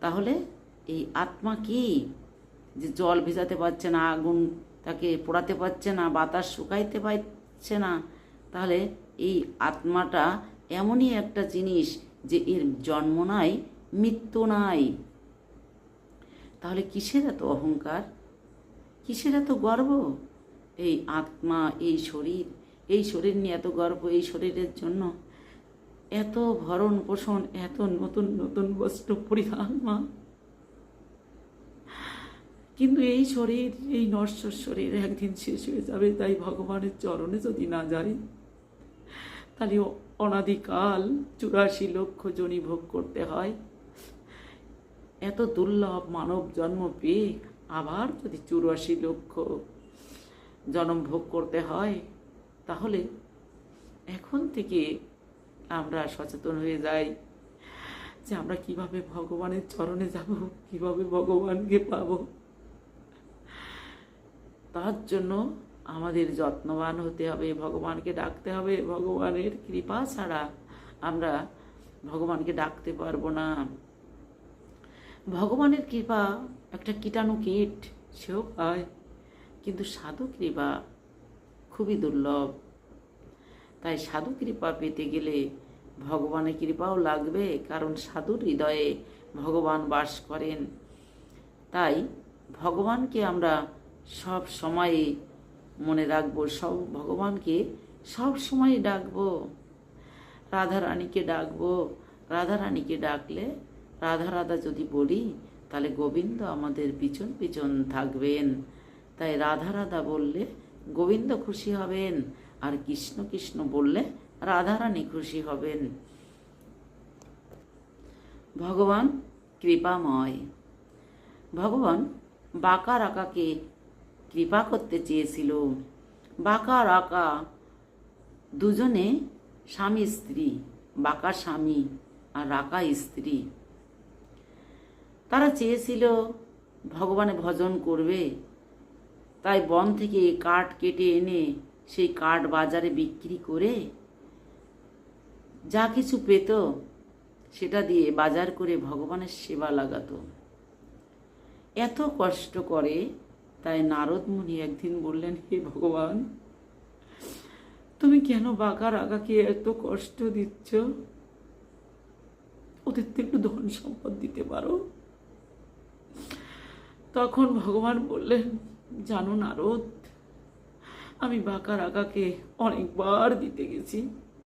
তাহলে এই আত্মা কি? যে জল ভেজাতে পারছে না, আগুন তাকে পোড়াতে পারছে না, বাতাস শুকাইতে পারছে না, তাহলে এই আত্মাটা এমনই একটা জিনিস যে এর জন্ম নাই, মৃত্যু নাই। তাহলে কিসের এত অহংকার, কিসের এত গর্ব? এই আত্মা, এই শরীর নিয়ে এত গর্ব, এই শরীরের জন্য এত ভরণ পোষণ, এত নতুন নতুন বস্ত্র পরিধান মা। কিন্তু এই শরীর, এই নশ্বর শরীর একদিন শেষ হয়ে যাবে। তাই ভগবানের চরণে যদি না যাই, তাহলে অনাদিকাল 84 লক্ষ যোনি ভোগ করতে হয়। এত দুর্লভ মানব জন্ম পেয়ে আবার যদি 84 লক্ষ জন্ম ভোগ করতে হয়, তাহলে এখন থেকে আমরা সচেতন হয়ে যাই যে আমরা কিভাবে ভগবানের চরণে যাব, কিভাবে ভগবানকে পাব। তার জন্য আমাদের যত্নবান হতে হবে, ভগবানকে ডাকতে হবে। ভগবানের কৃপা ছাড়া আমরা ভগবানকে ডাকতে পারবো না। ভগবানের কৃপা একটা কীটাণু কীট, সেও পায়, কিন্তু সাধু কৃপা খুবই দুর্লভ। তাই সাধু কৃপা পেতে গেলে ভগবানের কৃপাও লাগবে, কারণ সাধুর হৃদয়ে ভগবান বাস করেন। তাই ভগবানকে আমরা সব সময়ে মনে রাখবো, ভগবানকে সব সময় ডাকবো, রাধারানীকে ডাকবো। রাধারানীকে ডাকলে, রাধা রাধা যদি বলি, তাহলে গোবিন্দ আমাদের পিছন পিছন থাকবেন। তাই রাধা রাধা বললে গোবিন্দ খুশি হবেন, আর কৃষ্ণ কৃষ্ণ বললে রাধারানী খুশি হবেন। ভগবান কৃপাময়। ভগবান বাঁকা রাকাকে কৃপা করতে চেয়েছিল। বাঁকা রাকা দুজনে স্বামী স্ত্রী, বাঁকা স্বামী আর রাকা স্ত্রী। তারা চেয়েছিল ভগবানের ভজন করবে। তাই বন থেকে কাঠ কেটে এনে সেই কাঠ বাজারে বিক্রি করে যা কিছু পেত সেটা দিয়ে বাজার করে ভগবানের সেবা লাগাতো। এত কষ্ট করে। তাই নারদ মুনি একদিন বললেন, হে ভগবান, তুমি কেন বাঁকা রাগাকে এত কষ্ট দিচ্ছ? ওদের তো একটু ধন সম্পদ দিতে পারো। তখন ভগবান বললেন, জানো নারদ, আমি বাঁকা রাগাকে অনেকবার দিতে গেছি,